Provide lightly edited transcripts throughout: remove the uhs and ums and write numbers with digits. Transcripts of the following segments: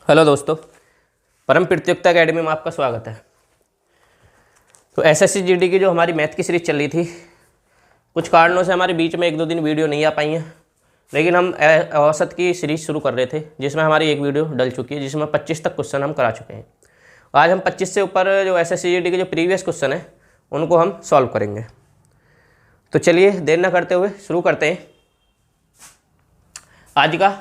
Hello दोस्तों, परम प्रतियोगिता एकेडमी में आपका स्वागत है। तो एसएससी जीडी की जो हमारी मैथ की सीरीज चल रही थी, कुछ कारणों से हमारे बीच में एक दो दिन वीडियो नहीं आ पाई हैं, लेकिन हम औसत की सीरीज शुरू कर रहे थे जिसमें हमारी एक वीडियो डल चुकी है, जिसमें 25 तक क्वेश्चन हम करा चुके हैं। आज हम 25 से ऊपर जो एसएससी जीडी के जो प्रीवियस क्वेश्चन हैं उनको हम सॉल्व करेंगे। तो चलिए देर न करते हुए शुरू करते हैं। आज का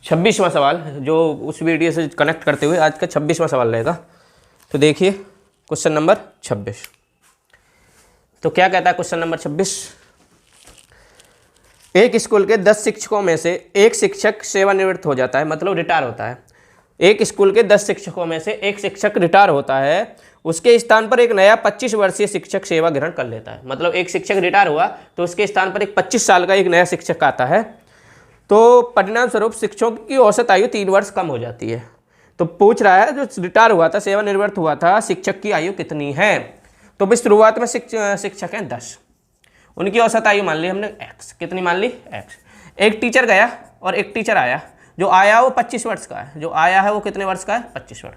26वां सवाल जो उस वीडियो से कनेक्ट करते हुए आज का 26वां सवाल रहेगा। तो देखिए क्वेश्चन नंबर 26। तो क्या कहता है क्वेश्चन नंबर 26? एक स्कूल के 10 शिक्षकों में से एक शिक्षक सेवानिवृत्त हो जाता है, मतलब रिटायर होता है। एक स्कूल के 10 शिक्षकों में से एक शिक्षक रिटायर होता है, उसके स्थान पर एक नया 25 वर्षीय शिक्षक सेवा ग्रहण कर लेता है। मतलब एक शिक्षक रिटायर हुआ तो उसके स्थान पर एक 25 साल का एक नया शिक्षक आता है, तो परिणाम स्वरूप शिक्षकों की औसत आयु 3 वर्ष कम हो जाती है। तो पूछ रहा है जो रिटायर हुआ था, सेवानिवृत्त हुआ था, शिक्षक की आयु कितनी है? तो भाई शुरुआत में शिक्षक हैं 10, उनकी औसत आयु मान ली हमने x। कितनी मान ली? x। एक टीचर गया और एक टीचर आया। जो आया वो 25 वर्ष का है, जो आया है वो कितने वर्ष का है? 25 वर्ष।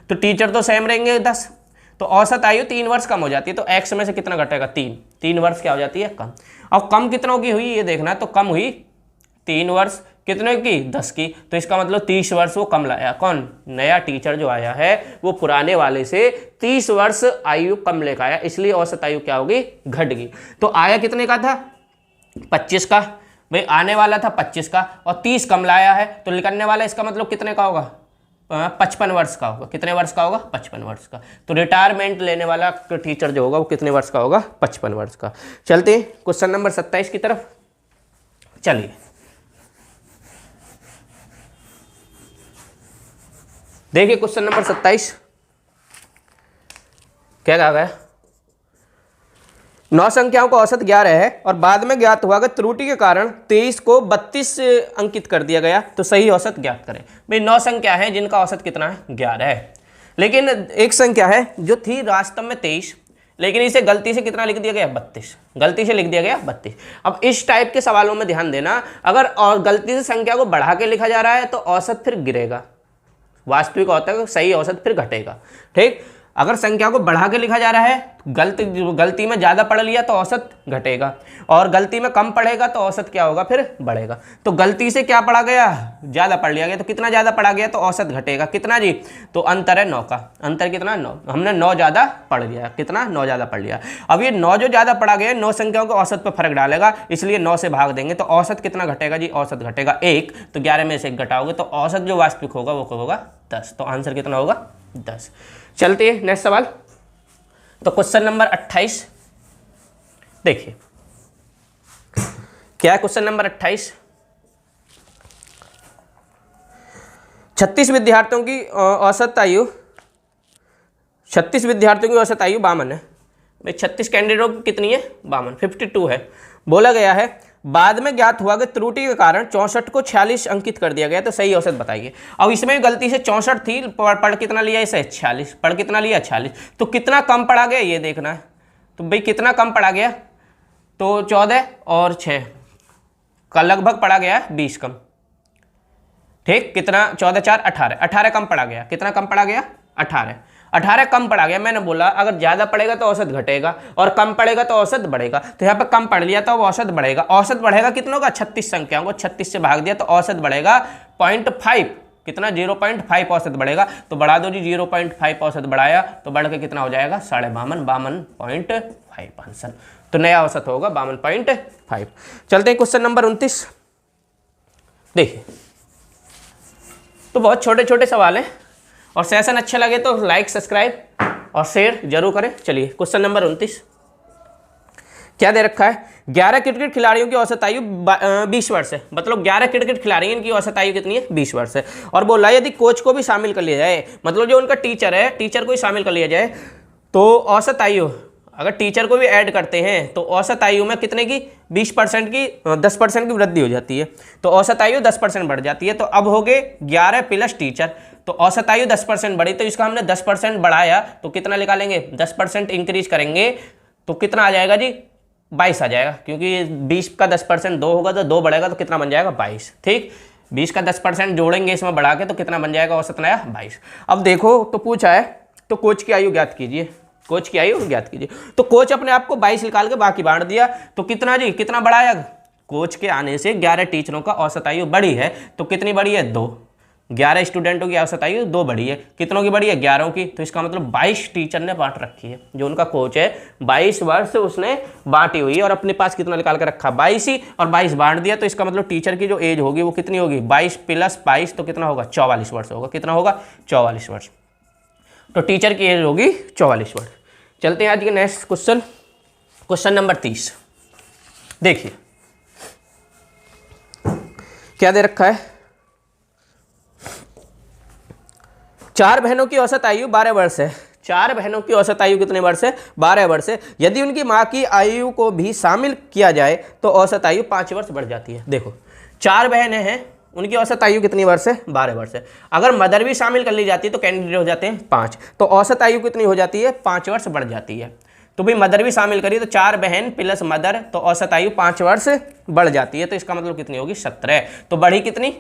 तो टीचर तो सेम रहेंगे 10, तो औसत आयु 3 वर्ष कम हो जाती है। तो x में से कितना घटेगा? 3 वर्ष क्या हो जाती है? कम। और कम कितनों की हुई ये देखना है। तो कम हुई 3 वर्ष, कितने की? 10 की। तो इसका मतलब 30 वर्ष वो कम लाया। कौन? नया टीचर जो आया है वो पुराने वाले से 30 वर्ष आयु कम लेकर आया, इसलिए औसत आयु क्या होगी? घट गई। तो आया कितने का था? 25 का। भाई आने वाला था 25 का और 30 कम लाया है, तो निकलने वाला इसका मतलब कितने का होगा? 55 वर्ष का होगा। कितने वर्ष का होगा? 55 वर्ष का। तो रिटायरमेंट लेने वाला टीचर जो होगा वो कितने वर्ष का होगा? 55 वर्ष का। चलते हैं क्वेश्चन नंबर 27 की तरफ। चलिए देखिए क्वेश्चन नंबर 27 क्या कहा गया? 9 संख्याओं का औसत 11 है और बाद में ज्ञात हुआ कि त्रुटि के कारण 23 को 32 अंकित कर दिया गया, तो सही औसत ज्ञात करें। भाई 9 संख्या है जिनका औसत कितना है? 11 है, लेकिन एक संख्या है जो थी वास्तव में 23, लेकिन इसे गलती से कितना लिख दिया गया? 32। गलती से लिख दिया गया 32। अब इस टाइप के सवालों में ध्यान देना, अगर और गलती से संख्या को बढ़ा के लिखा जा रहा है तो औसत फिर गिरेगा, वास्तविक होता है सही औसत फिर घटेगा। ठीक, अगर संख्या को बढ़ा के लिखा जा रहा है, गलती में ज़्यादा पढ़ लिया तो औसत घटेगा, और गलती में कम पढ़ेगा तो औसत क्या होगा? फिर बढ़ेगा। तो गलती से क्या पढ़ा गया? ज़्यादा पढ़ लिया गया, तो कितना ज़्यादा पढ़ा गया तो औसत घटेगा। कितना जी? तो अंतर है 9 का। अंतर कितना? 9। हमने 9 ज़्यादा पढ़ लिया। कितना? 9 ज़्यादा पढ़ लिया। अब ये 9 जो ज़्यादा पढ़ा गया 9 संख्याओं के औसत पर फर्क डालेगा, इसलिए 9 से भाग देंगे तो औसत कितना घटेगा जी? औसत घटेगा 1। तो 11 में से 1 घटाओगे तो औसत जो वास्तविक होगा वो होगा 10। तो आंसर कितना होगा? 10। चलते हैं नेक्स्ट सवाल। तो क्वेश्चन नंबर 28 देखिए क्या है क्वेश्चन नंबर 28। 36 विद्यार्थियों की औसत आयु 52 है। भाई 36 कैंडिडेटों की कितनी है? 52, 52 है। बोला गया है बाद में ज्ञात हुआ कि त्रुटि के कारण 64 को 46 अंकित कर दिया गया, तो सही औसत बताइए। अब इसमें गलती से 64 थी, पढ़ कितना लिया इसे? 46। पढ़ कितना लिया? 46। तो कितना कम पढ़ा गया ये देखना है। तो भाई कितना कम पढ़ा गया? तो 14 और 6 का लगभग पढ़ा गया 20 कम। ठीक, कितना? 14 4 18, 18 कम पढ़ा गया। कितना कम पढ़ा गया? 18 कम पढ़ा गया। मैंने बोला अगर ज़्यादा पढ़ेगा तो औसत घटेगा और कम पढ़ेगा तो औसत बढ़ेगा। तो यहाँ पर कम पढ़ लिया तो औसत बढ़ेगा। औसत बढ़ेगा कितनों का? 36 संख्याओं को 36 से भाग दिया तो औसत बढ़ेगा 0.5। कितना? 0.5 औसत बढ़ेगा। तो बढ़ा दो जी, 0.5 औसत बढ़ाया तो बढ़ के कितना हो जाएगा? 52.5 आंसर। तो नया औसत होगा 52.5। चलते हैं क्वेश्चन नंबर 29 देखिए। तो बहुत छोटे छोटे सवाल हैं, और सेशन अच्छे लगे तो लाइक, सब्सक्राइब और शेयर जरूर करें। चलिए क्वेश्चन नंबर 29 क्या दे रखा है? 11 क्रिकेट खिलाड़ियों की औसत आयु 20 वर्ष है। मतलब 11 क्रिकेट खिलाड़ी, इनकी औसत आयु कितनी है? 20 वर्ष है। और बोला यदि कोच को भी शामिल कर लिया जाए, मतलब जो उनका टीचर है, टीचर को भी शामिल कर लिया जाए, तो औसत आयु, अगर टीचर को भी ऐड करते हैं तो औसत आयु में कितने की? 20% की 10% की वृद्धि हो जाती है। तो औसत आयु 10% बढ़ जाती है। तो अब हो गए 11 प्लस टीचर, तो औसत आयु 10% बढ़ी, तो इसका हमने 10% बढ़ाया तो कितना निकालेंगे? 10% इंक्रीज करेंगे तो कितना आ जाएगा जी? 22 आ जाएगा, क्योंकि 20 का 10% 2 होगा तो 2 बढ़ेगा तो कितना बन जाएगा? 22। ठीक, 20 का 10% जोड़ेंगे इसमें बढ़ा के तो कितना बन जाएगा औसत नया 22। अब देखो तो पूछा है तो कोच की आयु ज्ञात कीजिए, कोच की आयु ज्ञात कीजिए। तो कोच अपने आप को 22 निकाल के बाकी बांट दिया, तो कितना जी, कितना बढ़ाया, कोच के आने से 11 टीचरों का औसत आयु बढ़ी है, तो कितनी बढ़ी है 2, 11 स्टूडेंटों की औसत आयु 2 बढ़ी है, कितनों की बढ़ी है 11 की, तो इसका मतलब 22 टीचर ने बांट रखी है। जो उनका कोच है 22 वर्ष उसने बांटी हुई है और अपने पास कितना निकाल कर रखा 22 ही, और 22 बांट दिया, तो इसका मतलब टीचर की जो एज होगी वो कितनी होगी 22 + 22 तो कितना होगा 44 वर्ष होगा, कितना होगा 44 वर्ष, तो टीचर की एज होगी 44 वर्ष। चलते हैं आज के नेक्स्ट क्वेश्चन, क्वेश्चन नंबर 30। देखिए क्या दे रखा है, 4 बहनों की औसत आयु 12 वर्ष है। 4 बहनों की औसत आयु कितने वर्ष है 12 वर्ष है। यदि उनकी मां की आयु को भी शामिल किया जाए तो औसत आयु 5 वर्ष बढ़ जाती है। देखो 4 बहनें हैं, उनकी औसत आयु कितनी वर्ष है 12 वर्ष है। अगर मदर भी शामिल कर ली जाती है तो कैंडिडेट हो जाते हैं 5, तो औसत आयु कितनी हो जाती है 5 वर्ष बढ़ जाती है। तो भाई मदर भी शामिल करिए तो 4 बहन प्लस मदर, तो औसत आयु 5 वर्ष बढ़ जाती है, तो इसका मतलब कितनी होगी 17। तो बढ़ी कितनी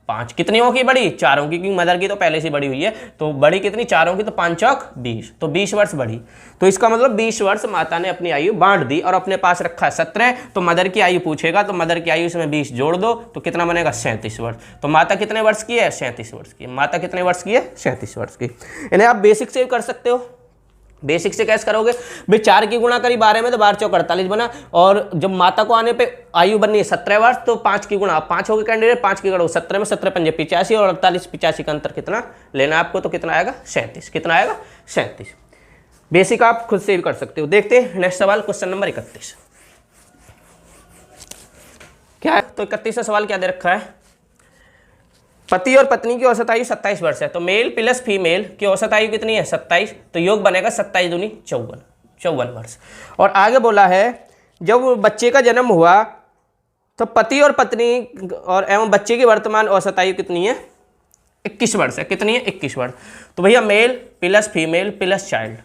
5, कितनी होगी बड़ी 4 की, क्योंकि मदर की तो पहले से बड़ी हुई है, तो बड़ी कितनी 4 की, तो 5 चौक 20, तो 20 वर्ष बढ़ी। तो इसका मतलब 20 वर्ष माता ने अपनी आयु बांट दी और अपने पास रखा 17, तो मदर की आयु पूछेगा तो मदर की आयु इसमें 20 जोड़ दो तो कितना बनेगा 37 वर्ष। तो माता कितने वर्ष की है 37 वर्ष की, माता कितने वर्ष की है 37 वर्ष की। इन्हें आप बेसिक से कर सकते हो। बेसिक से कैसे करोगे भाई, 4 की गुणा करी 12 में तो 12 चौक 48 बना, और जब माता को आने पे आयु बननी है 17 वर्ष, तो 5 की गुणा 5 हो गए कैंडिडेट, 5 की गढ़ो 17 में 17 पंजे 85 और 48 85 का अंतर कितना लेना आपको, तो कितना आएगा 37, कितना आएगा 37। बेसिक आप खुद से भी कर सकते हो। देखते हैं नेक्स्ट सवाल, क्वेश्चन नंबर 31 क्या है। तो 31वां सवाल क्या दे रखा है, पति और पत्नी की औसत आयु 27 वर्ष है। तो मेल प्लस फीमेल की औसत आयु कितनी है 27, तो योग बनेगा 27 दूनी 54 वर्ष। और आगे बोला है जब बच्चे का जन्म हुआ तो पति और पत्नी और एवं बच्चे की वर्तमान औसत आयु कितनी है 21 वर्ष है, कितनी है 21 वर्ष। तो भैया male plus female plus child,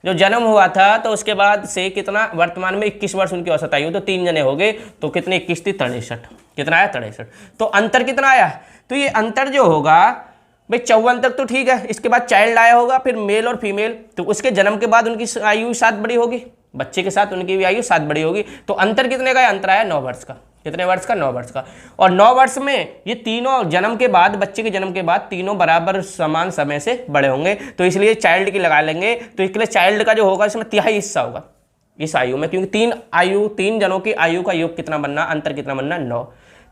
जो जन्म हुआ था तो उसके बाद से कितना वर्तमान में 21 वर्ष उनकी औसत आयु, तो 3 जने हो गए, तो कितने 21 थी 63, कितना आया 63। तो अंतर कितना आया, तो ये अंतर जो होगा भाई 54 तक तो ठीक है, इसके बाद चाइल्ड आया होगा, फिर मेल और फीमेल, तो उसके जन्म के बाद उनकी आयु 7 बड़ी होगी, बच्चे के साथ उनकी भी आयु 7 बड़ी होगी। तो अंतर कितने का है, अंतर आया 9 वर्ष का, कितने वर्ष का 9 वर्ष का। और 9 वर्ष में ये तीनों जन्म के बाद, बच्चे के जन्म के बाद तीनों बराबर समान समय से बड़े होंगे, तो इसलिए चाइल्ड की लगा लेंगे। तो इसके लिए चाइल्ड का जो होगा इसमें तिहाई हिस्सा होगा इस आयु में, क्योंकि 3 जनों की आयु का योग कितना बनना, अंतर कितना बनना 9,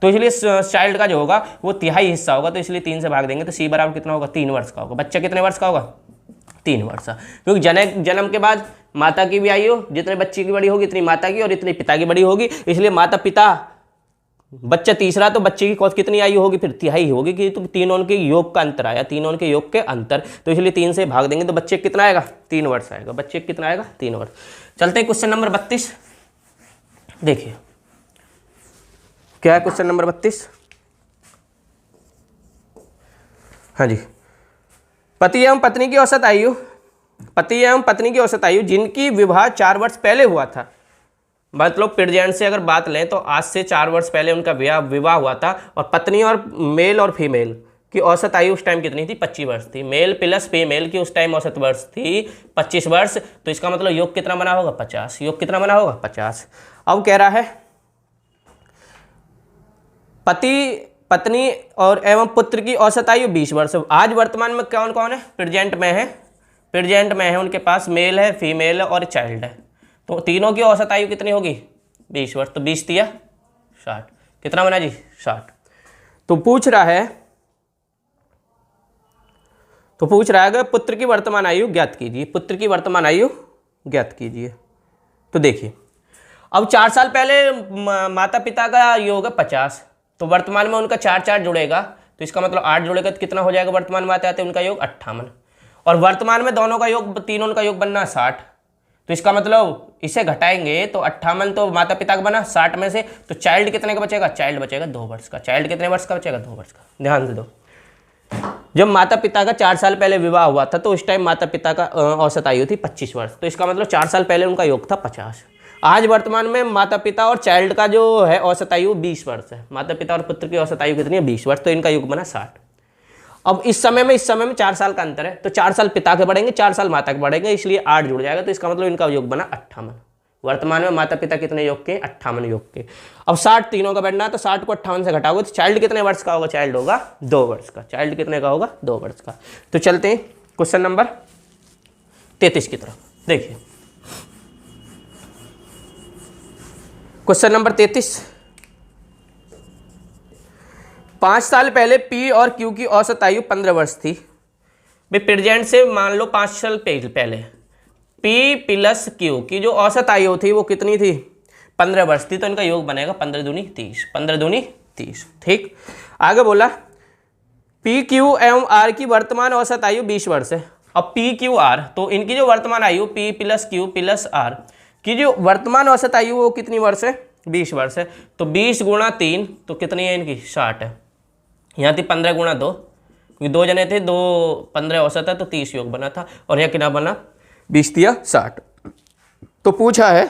तो इसलिए चाइल्ड का जो होगा वो तिहाई हिस्सा होगा, तो इसलिए 3 से भाग देंगे, तो सी बराबर कितना होगा 3 वर्ष का होगा। बच्चा कितने वर्ष का होगा 3 वर्ष का, क्योंकि जन्म के बाद माता की भी आयु जितने बच्चे की बड़ी होगी इतनी माता की और इतनी पिता की बड़ी होगी, इसलिए माता पिता बच्चा तीसरा, तो बच्चे की कितनी आयु होगी फिर तिहाई होगी, कि तो तीनों के योग का अंतर आया, तीनों के योग के अंतर, तो इसलिए 3 से भाग देंगे, तो बच्चे कितना आएगा 3 वर्ष आएगा, बच्चे कितना आएगा 3 वर्ष। चलते हैं क्वेश्चन नंबर 32, देखिए क्या है क्वेश्चन नंबर 32। हाँ जी, पति एवं पत्नी की औसत आयु, पति एवं पत्नी की औसत आयु जिनकी विवाह 4 वर्ष पहले हुआ था, मतलब प्रेजेंट से अगर बात लें तो आज से 4 वर्ष पहले उनका विवाह हुआ था, और पत्नी और मेल और फीमेल की औसत आयु उस टाइम कितनी थी 25 वर्ष थी। मेल प्लस फीमेल की उस टाइम औसत वर्ष थी 25 वर्ष, तो इसका मतलब योग कितना बना होगा 50, योग कितना बना होगा 50। अब कह रहा है पति पत्नी और एवं पुत्र की औसत आयु 20 वर्ष। आज वर्तमान में कौन कौन है, प्रेजेंट में है उनके पास मेल है, फीमेल है और चाइल्ड है, तो तीनों की औसत आयु कितनी होगी 20 वर्ष, तो 20 दिया 60, कितना बना जी 60। तो पूछ रहा है पुत्र की वर्तमान आयु ज्ञात कीजिए, पुत्र की वर्तमान आयु ज्ञात कीजिए। तो देखिए अब 4 साल पहले माता पिता का योग है 50, तो वर्तमान में उनका 4 जुड़ेगा, तो इसका मतलब 8 जुड़ेगा, तो कितना हो जाएगा वर्तमान में आते आते उनका योग 58, और वर्तमान में दोनों का योग, तीनों का योग बनना 60, तो इसका मतलब इसे घटाएंगे तो 58 तो माता पिता का बना 60 में से, तो चाइल्ड कितने का बचेगा, चाइल्ड बचेगा 2 वर्ष का। चाइल्ड कितने वर्ष का बचेगा 2 वर्ष का। ध्यान से दो, जब माता पिता का 4 साल पहले विवाह हुआ था तो उस टाइम माता पिता का औसत आयु थी 25 वर्ष, तो इसका मतलब 4 साल पहले उनका योग था 50। आज वर्तमान में माता पिता और चाइल्ड का जो है औसत आयु 20 वर्ष है। माता पिता और पुत्र की औसत आयु कितनी है? 20 वर्ष। तो इनका योग बना 60। अब इस समय में 4 साल का अंतर है, तो 4 साल पिता के बढ़ेंगे, 4 साल माता के बढ़ेंगे, इसलिए 8 जुड़ जाएगा। तो इसका मतलब इनका योग बना 58। वर्तमान में माता पिता कितने योग के? 58 योग के। अब 60 तीनों का बढ़ना है, तो 60 को 58 से घटाओगे तो चाइल्ड कितने वर्ष का होगा? चाइल्ड होगा 2 वर्ष का। चाइल्ड कितने का होगा? 2 वर्ष का। तो चलते हैं क्वेश्चन नंबर 33 की तरफ। देखिए क्वेश्चन नंबर 33। 5 साल पहले पी और क्यू की औसत आयु 15 वर्ष थी। भाई प्रेजेंट से मान लो 5 साल पहले पी प्लस क्यू की जो औसत आयु थी वो कितनी थी? 15 वर्ष थी। तो इनका योग बनेगा 15 दूनी 30। 15 दूनी 30। ठीक, आगे बोला पी क्यू एवं आर की वर्तमान औसत आयु 20 वर्ष है। अब पी क्यू आर, तो इनकी जो वर्तमान आयु P plus Q plus R की जो वर्तमान औसत आयु वो कितनी वर्ष है? 20 वर्ष है। तो 20 गुणा 3 तो कितनी है इनकी? 60 है। यहाँ थी 15 गुणा 2, क्योंकि 2 जने थे, 2 15 औसत है, तो 30 योग बना था। और यहाँ कितना बना? 20 दिया 60। तो पूछा है,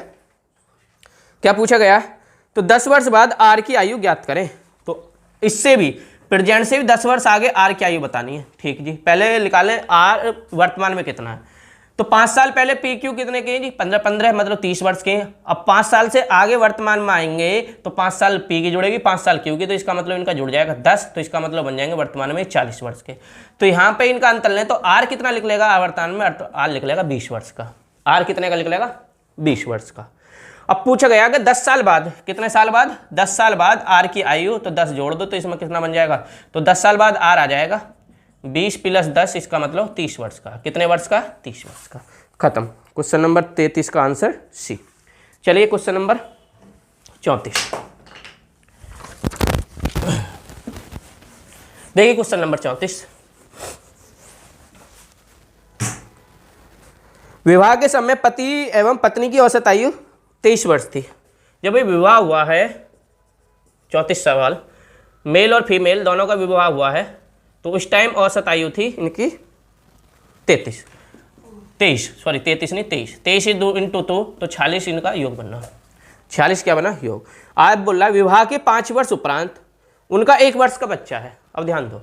क्या पूछा गया है? तो 10 वर्ष बाद आर की आयु ज्ञात करें। तो इससे भी प्रेजेंट से भी 10 वर्ष आगे आर की आयु बतानी है। ठीक जी, पहले निकालें आर वर्तमान में कितना है। तो 5 साल पहले पी क्यू कितने के हैं जी? 15 मतलब 30 वर्ष के हैं। अब 5 साल से आगे वर्तमान में आएंगे तो 5 साल पी की जुड़ेगी, 5 साल क्यू की, तो इसका मतलब इनका जुड़ जाएगा 10। तो इसका मतलब बन जाएंगे वर्तमान में 40 वर्ष के। तो यहाँ पे इनका अंतर लें तो आर कितना लिख लेगा वर्तमान में? आर लिख लेगा 20 वर्ष का। आर कितने का लिख लेगा? 20 वर्ष का। अब पूछा गया कि 10 साल बाद, कितने साल बाद? 10 साल बाद आर की आयु, तो 10 जोड़ दो तो इसमें कितना बन जाएगा? तो 10 साल बाद आर आ जाएगा 20 प्लस 10, इसका मतलब 30 वर्ष का। कितने वर्ष का? 30 वर्ष का। खत्म। क्वेश्चन नंबर 33 का आंसर सी। चलिए क्वेश्चन नंबर 34 देखिए। क्वेश्चन नंबर 34, विवाह के समय पति एवं पत्नी की औसत आयु 23 वर्ष थी। जब ये विवाह हुआ है, 34 सवाल, मेल और फीमेल दोनों का विवाह हुआ है, तो उस टाइम औसत आयु थी इनकी 23 नहीं 23। 23 इंटू 2 तो 46 इनका योग बनना। 46 क्या बना? योग। आज बोल रहा है विवाह के 5 वर्ष उपरांत उनका 1 वर्ष का बच्चा है। अब ध्यान दो,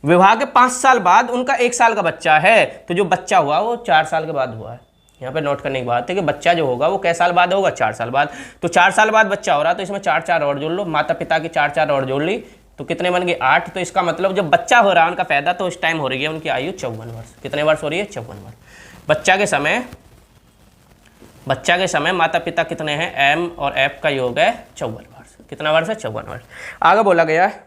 विवाह के 5 साल बाद उनका 1 साल का बच्चा है, तो जो बच्चा हुआ वो 4 साल के बाद हुआ है। यहाँ पे नोट करने की बात है कि बच्चा जो होगा वो कै साल बाद होगा? 4 साल बाद। तो 4 साल बाद बच्चा हो रहा है, तो इसमें 4 और जोड़ लो। माता पिता की 4 और जोड़ ली तो कितने बन गए? 8। तो इसका मतलब जब बच्चा हो रहा है उनका पैदा, तो उस टाइम हो रही है उनकी आयु 54 वर्ष। कितने वर्ष हो रही है? 54 वर्ष। बच्चा के समय माता पिता कितने हैं? एम और एफ का योग है 54 वर्ष। कितना वर्ष है? 54 वर्ष। आगे बोला गया है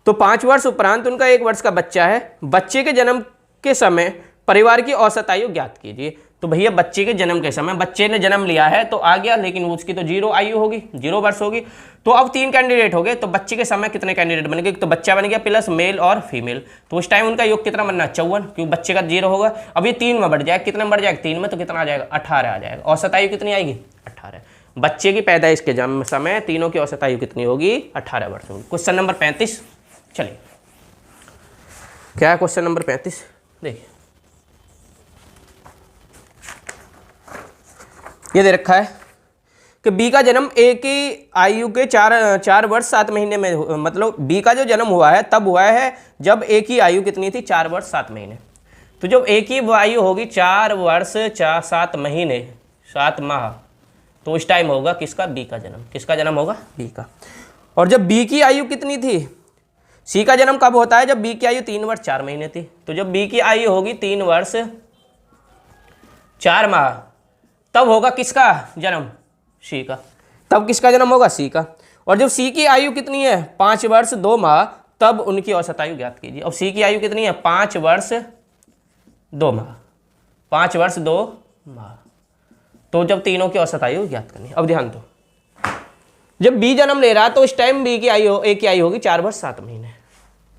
तो 5 वर्ष उपरांत उनका 1 वर्ष का बच्चा है। बच्चे के जन्म के समय परिवार की औसत आयु ज्ञात कीजिए। तो भैया बच्चे के जन्म के समय, बच्चे ने जन्म लिया है तो आ गया, लेकिन उसकी तो 0 आयु होगी, 0 वर्ष होगी। तो अब 3 कैंडिडेट हो गए, तो बच्चे के समय कितने कैंडिडेट बन गए? तो बच्चा बन गया प्लस मेल और फीमेल, तो उस टाइम उनका योग कितना बनना? 54, क्योंकि बच्चे का 0 होगा। अब ये 3 में बढ़ जाएगा, कितने में बढ़ जाएगा? 3 में, तो कितना आ जाएगा? 18 आ जाएगा। औसत आयु कितनी आएगी? 18। बच्चे की पैदाइश के जन्म समय तीनों की औसत आयु कितनी होगी? 18 वर्ष होगी। क्वेश्चन नंबर 35, चलिए क्या है क्वेश्चन नंबर 35? देखिए ये दे रखा है कि बी का जन्म ए की आयु के 4 वर्ष 7 महीने में, मतलब बी का जो जन्म हुआ है तब हुआ है जब ए की आयु कितनी थी? 4 वर्ष 7 महीने। तो जब ए की आयु होगी 4 वर्ष 7 महीने 7 माह, तो उस टाइम होगा किसका? बी का जन्म। किसका जन्म होगा? बी का। और जब बी की आयु कितनी थी? सी का जन्म कब होता है? जब बी की आयु 3 वर्ष 4 महीने थी। तो जब बी की आयु होगी 3 वर्ष 4 माह, तब होगा किसका जन्म? सी का। तब किसका जन्म होगा? सी का। और जब सी की आयु कितनी है? 5 वर्ष 2 माह, तब उनकी औसत आयु ज्ञात कीजिए। अब सी की आयु कितनी है? 5 वर्ष 2 माह। 5 वर्ष 2 माह, तो जब तीनों की औसत आयु ज्ञात करनी। अब ध्यान दो, जब बी जन्म ले रहा है तो उस टाइम बी की आयु, ए की आयु होगी 4 वर्ष 7 महीने।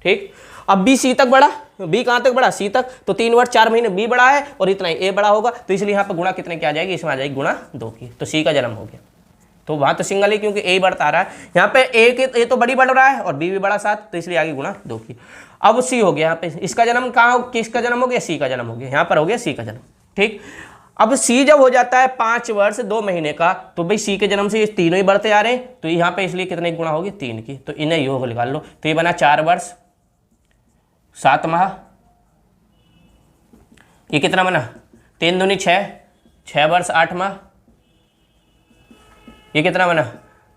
ठीक, अब बी सी तक बढ़ा, बी कहाँ तक बढ़ा? सी तक, तो 3 वर्ष 4 महीने बी बढ़ा है और इतना ही ए बड़ा होगा, तो इसलिए यहाँ पर गुणा कितने की आ जाएगी? इसमें आ जाएगी गुणा 2 की। तो सी का जन्म हो गया। तो वहाँ तो सिंगल ही, क्योंकि ए बढ़ता आ रहा है। यहाँ पे ए तो बड़ी बढ़ रहा है और बी भी बड़ा 7, तो इसलिए आगे गुणा 2 की। अब सी हो गया, यहाँ पे इसका जन्म कहाँ, किसका जन्म हो गया? सी का जन्म हो गया। यहाँ पर हो गया सी का जन्म। ठीक, अब सी जब हो जाता है 5 वर्ष 2 महीने का, तो भाई सी के जन्म से ये तीनों ही बढ़ते आ रहे हैं, तो यहाँ पे इसलिए कितने की गुणा होगी 3 की, तो इन्हें योग निकाल लो। तो ये बना 4 वर्ष 7 माह, ये कितना बना 3 दूनी 6, 6 वर्ष 8 माह, ये कितना बना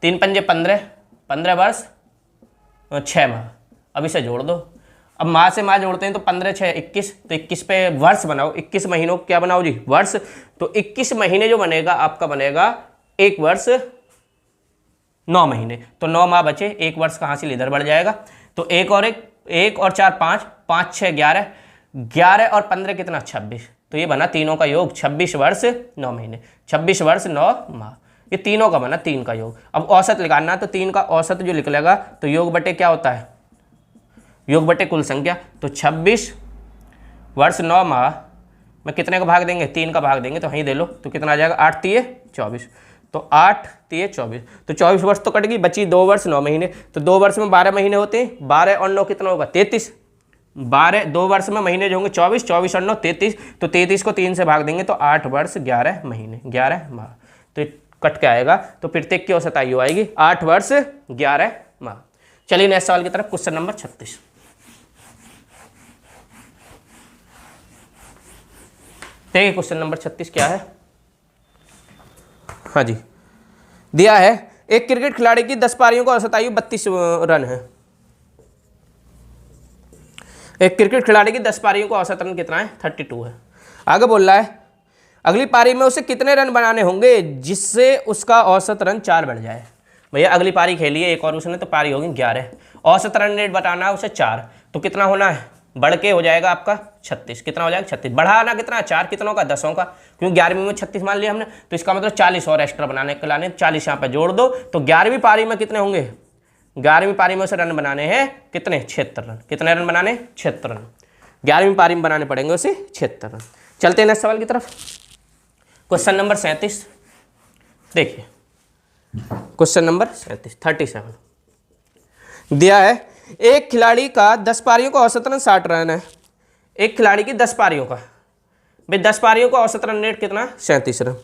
3 पंजे 15, 15 वर्ष 6 माह। अब इसे जोड़ दो, अब माह से माह जोड़ते हैं तो 15 6 21, तो 21 पे वर्ष बनाओ, 21 महीनों क्या बनाओ जी वर्ष, तो 21 महीने जो बनेगा आपका बनेगा 1 वर्ष 9 महीने, तो 9 माह बचे, 1 वर्ष का हासिल इधर बढ़ जाएगा, तो 1 और 4 5, 5 6 11, 11 और 15 कितना 26, तो ये बना तीनों का योग 26 वर्ष 9 महीने, 26 वर्ष 9 माह, ये तीनों का बना 3 का योग। अब औसत निकालना, तो 3 का औसत जो निकलेगा तो योग बटे क्या होता है, योग बटे कुल संख्या, तो 26 वर्ष 9 माह में कितने का भाग देंगे 3 का भाग देंगे, तो वहीं दे लो, तो कितना आ जाएगा 8 3 24, तो 8 3 24, तो 24 वर्ष तो कट गई, बची 2 वर्ष 9 महीने, तो 2 वर्ष में 12 महीने होते हैं, 12 और 9 कितना होगा 33, 12 2 वर्ष में महीने जो होंगे 24, 24 और 9 33, तो 33 को 3 से भाग देंगे तो 8 वर्ष 11 महीने 11 माह, तो ये कट के आएगा, तो प्रत्येक की औसत आयु आएगी 8 वर्ष 11 माह। चलिए नेक्स्ट सवाल की तरफ, क्वेश्चन नंबर 36। देखिए क्वेश्चन नंबर 36 क्या है। हाँ जी, दिया है एक क्रिकेट खिलाड़ी की 10 पारियों का औसत आयु 32 रन है। एक क्रिकेट खिलाड़ी की 10 पारियों का औसत रन कितना है 32 है। आगे बोल रहा है अगली पारी में उसे कितने रन बनाने होंगे जिससे उसका औसत रन 4 बढ़ जाए। भैया अगली पारी खेली है एक और उसने, तो पारी होगी 11, औसत रन रेट बताना है उसे 4, तो कितना होना है बढ़ के हो जाएगा आपका 36, कितना हो जाएगा 36, बढ़ाना कितना 4 कितनों का 10 का, क्योंकि 11वीं में 36 मान लिया हमने, तो इसका मतलब 40 और एक्स्ट्रा बनाने के लाने 40 यहाँ पे जोड़ दो, तो 11वीं पारी में कितने होंगे, 11वीं पारी में उसे रन बनाने हैं कितने 76 रन, कितने रन बनाने 76 रन, 11वीं पारी में बनाने पड़ेंगे उसे 76 रन। चलते हैं नेक्स्ट सवाल की तरफ, क्वेश्चन नंबर 37। देखिए क्वेश्चन नंबर 37 दिया है एक खिलाड़ी का 10 पारियों का औसत रन 60 रन है। एक खिलाड़ी की 10 पारियों का, भाई 10 पारियों का औसत रन रेट कितना 37 रन,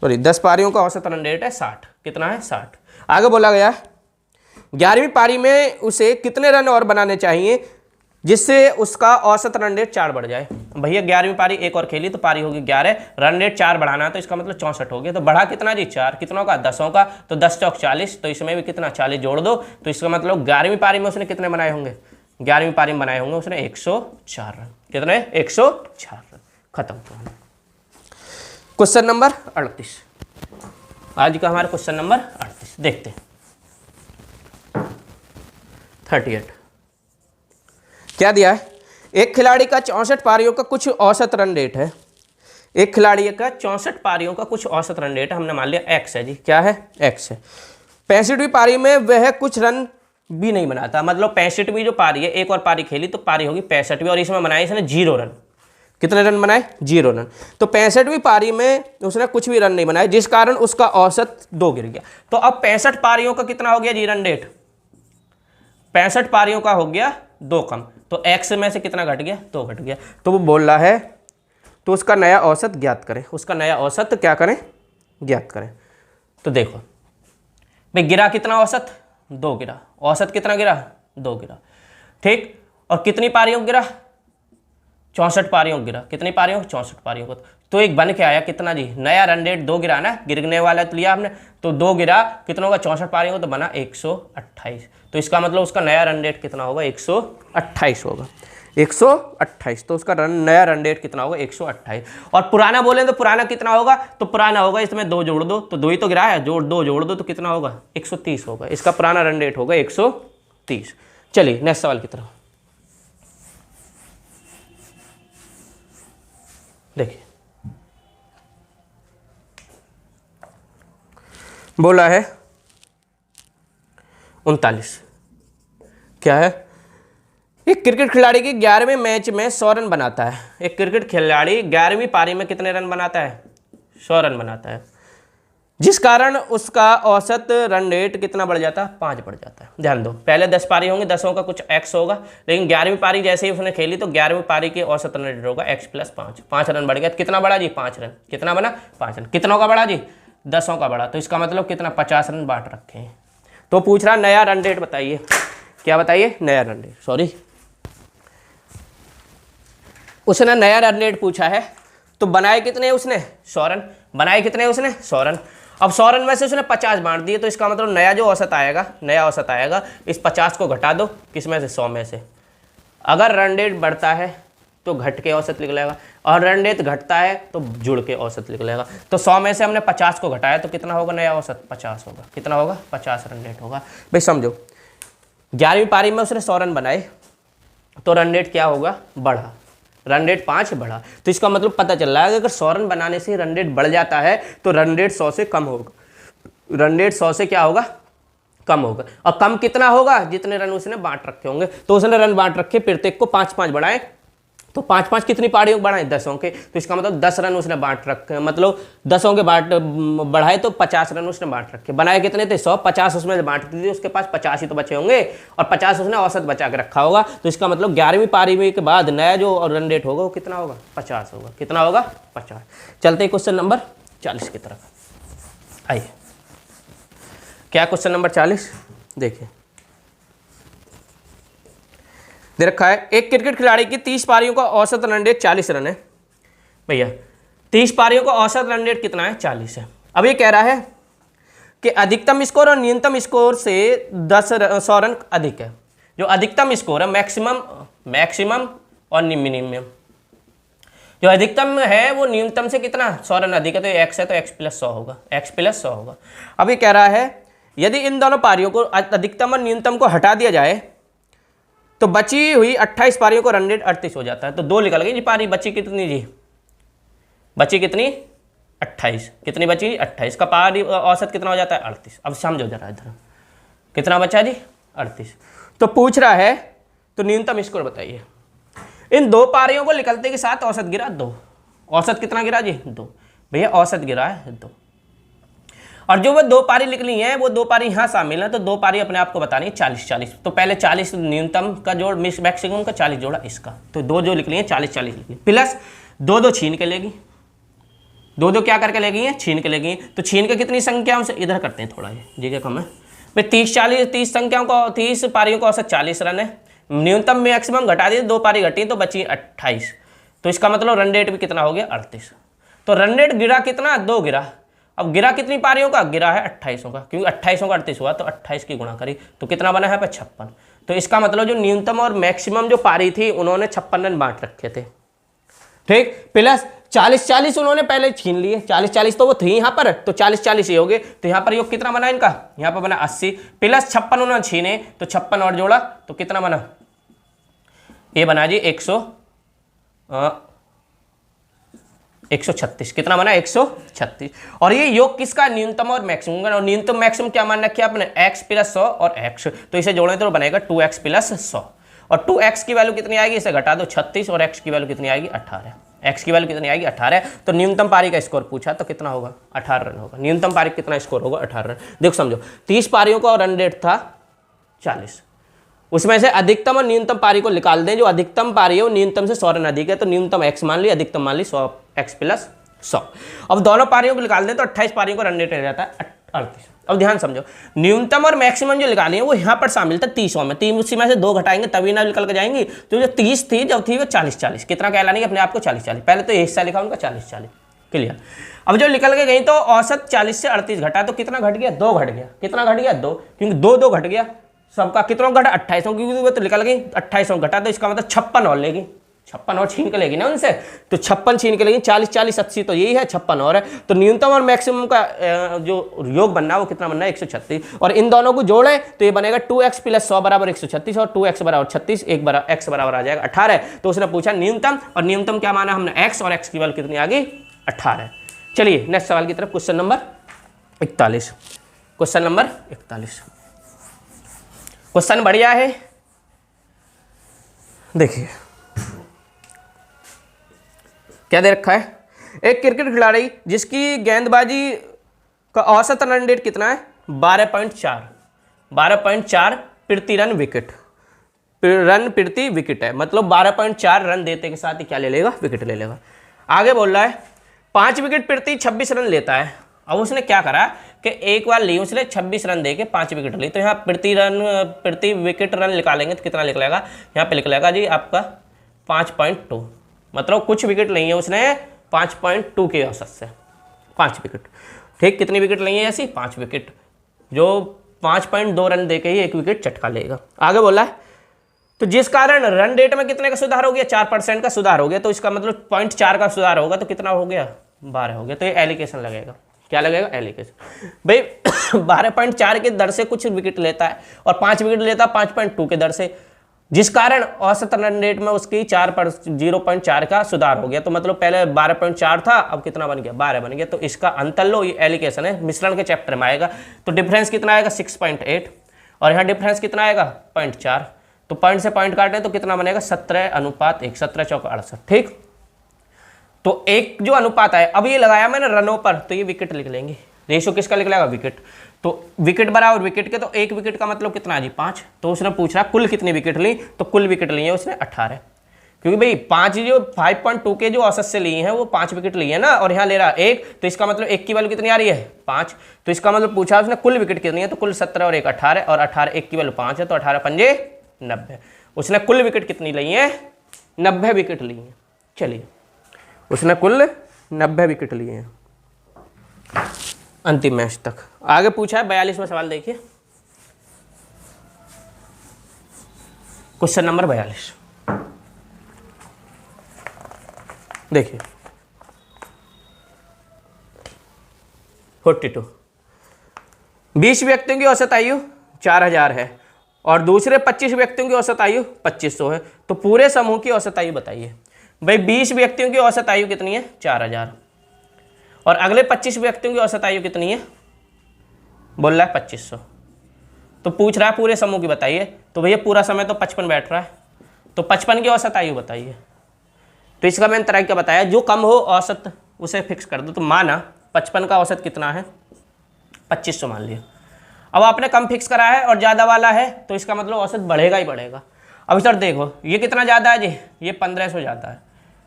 सॉरी 10 पारियों का औसत रन रेट है 60, कितना है 60। आगे बोला गया 11वीं पारी में उसे कितने रन और बनाने चाहिए जिससे उसका औसत रन रेट 4 बढ़ जाए। भैया 11वीं पारी एक और खेली तो पारी होगी 11, रन रेट 4 बढ़ाना तो इसका मतलब 64 हो गया, तो बढ़ा कितना जी 4 कितनों का 10 का, तो 10 चौक 40, तो इसमें भी कितना 40 जोड़ दो, तो इसका मतलब 11वीं पारी में उसने कितने बनाए होंगे, 11वीं पारी में बनाए होंगे उसने 104 रन, कितने 104 रन, खत्म। क्वेश्चन नंबर 38, आज का हमारा क्वेश्चन नंबर 38 देखते हैं। 38 क्या दिया है, एक खिलाड़ी का 64 पारियों का कुछ औसत रन रेट है। एक खिलाड़ी का 64 पारियों का कुछ औसत रन रेट हमने मान लिया x है जी, क्या है x है। 65वीं पारी में वह कुछ रन भी नहीं बनाता, मतलब 65वीं जो पारी है एक और पारी खेली तो पारी होगी 65वीं, और इसमें बनाए इसने 0 रन, कितने रन बनाए 0 रन, तो 65वीं पारी में उसने कुछ भी रन नहीं बनाए जिस कारण उसका औसत 2 गिर गया। तो अब 65 पारियों का कितना हो गया जी रन रेट, 65 पारियों का हो गया 2 कम, तो x में से कितना घट गया 2 घट गया, तो वो बोल रहा है तो उसका नया औसत ज्ञात करें, उसका नया औसत क्या करें ज्ञात करें। तो देखो भाई गिरा कितना औसत 2 गिरा, औसत कितना गिरा 2 गिरा, ठीक, और कितनी पारियों गिरा 64 पारियों गिरा, कितनी पारियों 64 पारियों को, तो एक बन के आया कितना जी नया रन रेट 2 गिरा ना, गिरने वाला तो लिया हमने, तो 2 गिरा कितनों का 64 पारियों को, तो बना 128, तो इसका मतलब उसका नया रन रेट कितना होगा 128 होगा, 128, तो उसका नया रन रेट कितना होगा 128। और पुराना बोले तो पुराना कितना होगा, तो पुराना होगा इसमें 2 जोड़ दो, तो 2 ही तो गिरा है, 2 जोड़ दो तो कितना होगा 130 होगा, इसका पुराना रन रेट होगा 130। चलिए नेक्स्ट सवाल की तरफ देखिए, बोला है 39 क्या है, एक क्रिकेट खिलाड़ी की 11वें मैच में 100 रन बनाता है। एक क्रिकेट खिलाड़ी 11वीं पारी में कितने रन बनाता है 100 रन बनाता है। जिस कारण उसका औसत रन रेट कितना बढ़ जाता है, 5 बढ़ जाता है। ध्यान दो, पहले 10 पारी होंगे, 10 का कुछ x होगा, लेकिन 11वीं पारी जैसे ही उसने खेली तो 11वीं पारी के औसत रन रेट होगा x + 5। 5 रन बढ़ गया, कितना बढ़ा जी, 5 रन। कितना बना, 5 रन। कितनों का बढ़ा जी, 10 का बढ़ा। तो इसका मतलब कितना, 50 रन बांट रखे हैं। तो पूछ रहा नया रन रेट बताइए, क्या बताइए, नया रन रेट। सॉरी, उसने नया रन रेट पूछा है, तो बनाए कितने उसने, 100 रन। बनाए कितने उसने, 100 रन। अब 100 रन में से उसने 50 बांट दिए, तो इसका मतलब नया जो औसत आएगा, नया औसत आएगा, इस 50 को घटा दो, किस में से, 100 में से। अगर रन रेट बढ़ता है तो घट के औसत निकलेगा, और रन रेट घटता है तो जुड़ के औसत निकलेगा। तो 100 में से हमने 50 को घटाया तो कितना होगा नया औसत, 50 होगा। कितना होगा, 50 रन रेट होगा। भाई समझो, 11वीं पारी में उसने 100 रन बनाए, तो रन रेट क्या होगा, बढ़ा। रन रेट 5 बढ़ा, तो इसका मतलब पता चल रहा है कि अगर 100 रन बनाने से रन रेट बढ़ जाता है तो रन रेट 100 से कम होगा। रन रेट 100 से क्या होगा, कम होगा। और कम कितना होगा, जितने रन उसने बांट रखे होंगे। तो उसने रन बांट रखे, प्रत्येक को 5-5 बढ़ाए, तो 5-5 कितनी पारियों बढ़ाए, 10 के। तो इसका मतलब 10 रन उसने बांट रखे, मतलब 10 के बांट बढ़ाए तो 50 रन उसने बांट रखे। बनाए कितने थे, 100, 50 उसमें बांट दी, उसके पास 50 ही तो बचे होंगे, और 50 उसने औसत बचा के रखा होगा। तो इसका मतलब 11वीं पारी में के बाद नया जो रन रेट होगा वो कितना होगा, 50 होगा। कितना होगा, 50। चलते क्वेश्चन नंबर 40 की तरफ। आइए, क्या क्वेश्चन नंबर 40, देखिए दे रखा है, एक क्रिकेट खिलाड़ी की 30 पारियों का औसत रन रेट 40 रन है। भैया 30 पारियों का औसत रन रेट कितना है, 40 है। अब ये कह रहा है कि अधिकतम स्कोर और न्यूनतम स्कोर से 100 रन अधिक है। जो अधिकतम स्कोर है, मैक्सिमम और मिनिमम, जो अधिकतम है वो न्यूनतम से कितना, 100 रन अधिक है। तो x है तो x + 100 होगा, x + 100 होगा। अब ये कह रहा है यदि इन दोनों पारियों को, अधिकतम और न्यूनतम को हटा दिया जाए तो बची हुई 28 पारियों को रन रेट 38 हो जाता है। तो 2 निकल गई जी पारी, बची कितनी जी, बची कितनी, 28। कितनी बची, 28 का पारी औसत कितना हो जाता है, 38। अब समझो जरा इधर, कितना बचा जी, 38। तो पूछ रहा है तो न्यूनतम स्कोर बताइए। इन 2 पारियों को निकलते के साथ औसत गिरा 2। औसत कितना गिरा जी, 2। भैया औसत गिरा है 2, और जो वो 2 पारी निकली हैं वो 2 पारी यहाँ शामिल है, तो 2 पारी अपने आप को बतानी है 40-40। तो पहले 40 न्यूनतम का जोड़, मैक्सिमम का 40 जोड़ा इसका, तो 2 जो निकली हैं 40-40 निकली, प्लस 2-2 छीन के लेगी, 2-2 क्या करके ले गई हैं, छीन के ले गई। तो छीन के कितनी संख्याओं से, इधर करते हैं थोड़ा, ये जगह कम है भाई। 30 संख्याओं को, 30 पारियों का औसत 40 रन है, न्यूनतम मैक्सिमम घटा दिए, 2 पारी घटी तो बची 28। तो इसका मतलब रन रेट भी कितना हो गया, 38। तो रन रेट गिरा कितना, 2 गिरा। अब गिरा कितनी पारियों का, गिरा है 28 का, क्योंकि 28 का 38 हुआ तो 28 की गुणा करी, तो कितना बना है 56। तो इसका मतलब जो न्यूनतम और मैक्सिमम जो पारी थी उन्होंने 56 रन बांट रखे थे, ठीक। प्लस 40-40 उन्होंने पहले छीन लिए, 40-40 तो वो थी यहाँ पर, तो 40-40 ये हो गए। तो यहाँ पर योग कितना बना इनका, यहाँ पर बना 80, प्लस 56 उन्होंने छीने तो 56 और जोड़ा तो कितना बना, ये बना जी 136। कितना बना, 136। और ये योग किसका, न्यूनतम और मैक्सिमम का। और न्यूनतम मैक्सिमम क्या मान रखिए आपने, x + 100 और x, तो इसे जोड़े तो बनेगा 2x + 100। और 2x की वैल्यू कितनी आएगी, इसे घटा दो 36, और x की वैल्यू कितनी आएगी, 18। x की वैल्यू कितनी आएगी, 18। तो न्यूनतम पारी का स्कोर पूछा तो कितना होगा, 18 रन होगा। न्यूनतम पारी कितना स्कोर होगा, 18 रन। देखो समझो, 30 पारियों का रन रेट था 40, उसमें से अधिकतम और न्यूनतम पारी को निकाल दें। जो अधिकतम पारी है वो न्यूनतम से 100 रन अधिक है, तो न्यूनतम x मान ली, अधिकतम मान ली 100, x + 100। अब दोनों पारियों को निकाल दें तो 28 पारियों का रन रेट रह जाता है 38। अब ध्यान समझो, न्यूनतम और मैक्सिमम जो निकाली है वो यहाँ पर शामिल था 30 में, 3 उसी में से 2 घटाएंगे तभी ना निकल के जाएंगी। तो जो 30 थी जब थी वो 40-40, कितना कहलानी अपने आप को, 40-40। पहले तो हिस्सा लिखा उनका 40-40, क्लियर। अब जो निकल के गई तो औसत 40 से 38 घटा, तो कितना घट गया, 2 घट गया। कितना घट गया, 2, क्योंकि 2-2 घट गया सबका। कितना घटा, 28, क्योंकि वो तो निकल गई 28 घटा, तो इसका मतलब 56 और लेगी, 56 और छीन के लेगी ना उनसे, तो 56 छीन के लेगी। 40-40 80 तो यही है, 56 और है। तो न्यूनतम और मैक्सिमम का जो योग बनना है वो कितना बनना है, 136। और इन दोनों को जोड़े तो ये बनेगा 2x + 100 = 136, और 2x = 36, x बराबर आ जाएगा 18। तो उसने पूछा न्यूनतम, और न्यूनतम क्या माना हमने, x, और x की वैल्यू कितनी आ गई, 18। चलिए नेक्स्ट सवाल की तरफ, question number 41। Question number 41 question बढ़िया है, देखिए क्या दे रखा है। एक क्रिकेट खिलाड़ी जिसकी गेंदबाजी का औसत रन रेट कितना है? 12.4 प्रति रन विकेट, रन प्रति विकेट है, मतलब 12.4 रन देते के साथ ही क्या ले लेगा? विकेट ले लेगा। आगे बोल रहा है 5 विकेट प्रति 26 रन लेता है। अब उसने क्या करा कि एक बार ली उसने 26 रन देके 5 विकेट ली, तो यहाँ प्रति विकेट रन निकालेंगे तो कितना निकलेगा? यहाँ पे निकलेगा जी आपका 5.2, मतलब कुछ विकेट ली है उसने 5.2 के औसत से 5 विकेट। ठीक, कितनी विकेट ली है ऐसी? 5 विकेट, जो 5.2 रन देके ही 1 विकेट चटका लेगा। आगे बोला है तो जिस कारण रन रेट में कितने का सुधार हो गया? 4% का सुधार हो गया, तो इसका मतलब 0.4 का सुधार होगा, तो कितना हो गया? 12 हो गया। तो ये एलिकेशन लगेगा। क्या लगेगा? एलिकेशन। भाई 12.4 के दर से कुछ विकेट लेता है और 5 विकेट लेता है 5.2 के दर से, जिस कारण औसत रन रेट में उसकी 0.4 का सुधार हो गया। तो मतलब पहले 12.4 था, अब कितना बन गया? 12 बन गया। तो इसका अंतर लो, ये एलिकेशन है, मिश्रण के चैप्टर में आएगा। तो डिफरेंस कितना आएगा? 6.8, और यहाँ डिफरेंस कितना आएगा? 0.4। तो पॉइंट से पॉइंट काटे तो कितना बनेगा? 17:1, 17 चौका 68। ठीक, तो एक जो अनुपात है, अब ये लगाया मैंने रनों पर, तो ये विकेट लिख लेंगे। रेशो किसका निकलेगा? विकेट। तो विकेट बराबर विकेट के, तो एक विकेट का मतलब कितना जी? 5। तो उसने पूछ रहा कुल कितनी विकेट ली, तो कुल विकेट ली है उसने 18, क्योंकि भाई 5 जो 5.2 के जो औसत से लिए हैं वो 5 विकेट लिए हैं ना, और यहाँ ले रहा 1, तो इसका मतलब 1 की वैल्यू कितनी आ रही है? 5। तो इसका मतलब पूछा उसने कुल विकेट कितनी है, तो कुल 17 और 1 18, और 18 1 की वैल्यू 5 है, तो 18 पंजे 90। उसने कुल विकेट कितनी ली है? 90 विकेट ली हैं। चलिए, उसने कुल 90 विकेट लिए हैं अंतिम मैच तक। आगे पूछा है 42वां सवाल, देखिए क्वेश्चन नंबर 42। देखिए 42, 20 व्यक्तियों की औसत आयु 4000 है और दूसरे 25 व्यक्तियों की औसत आयु 2500 है, तो पूरे समूह की औसत आयु बताइए। भाई 20 व्यक्तियों की औसत आयु कितनी है? 4000, और अगले 25 व्यक्तियों की औसत आयु कितनी है? बोल रहा है 2500। तो पूछ रहा है पूरे समूह की बताइए। तो भैया पूरा समय तो 55 बैठ रहा है, तो 55 की औसत आयु बताइए। तो इसका मैंने तरीका बताया, जो कम हो औसत उसे फिक्स कर दो। तो माना 55 का औसत कितना है? 2500 मान लिया। अब आपने कम फिक्स करा है और ज़्यादा वाला है, तो इसका मतलब औसत बढ़ेगा ही बढ़ेगा। अब सर देखो, ये कितना ज़्यादा है जी? ये 1500 ज़्यादा है।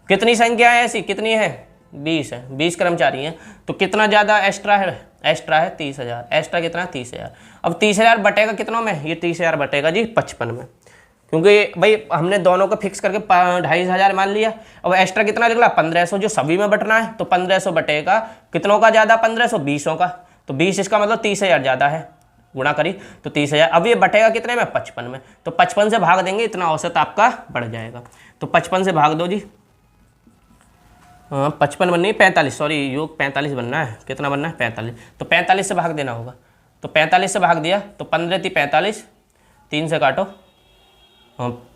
कितनी संख्या है ऐसी? कितनी है? 20 है, 20 कर्मचारी हैं, तो कितना ज़्यादा एक्स्ट्रा है? एक्स्ट्रा है 30,000। एक्स्ट्रा कितना? 30,000। अब 30,000 बटेगा कितनों में? ये 30,000 बटेगा जी 55 में, क्योंकि भाई हमने दोनों को फिक्स करके 2,500 मान लिया। अब एक्स्ट्रा कितना निकला? 1500, जो सभी में बटना है, तो 1500 बटेगा कितनों का ज़्यादा? 1500, 20 का। तो 20 इसका मतलब 30,000 ज़्यादा है, गुणा करी तो 30,000। अब ये बटेगा कितने में? 55 में। तो 55 से भाग देंगे, इतना औसत आपका बढ़ जाएगा। तो 55 से भाग दो जी, 55 बननी है 45, सॉरी योग 45 बनना है। कितना बनना है? 45। तो 45 से भाग देना होगा। तो 45 से भाग दिया तो 15 × 45, 3 से काटो,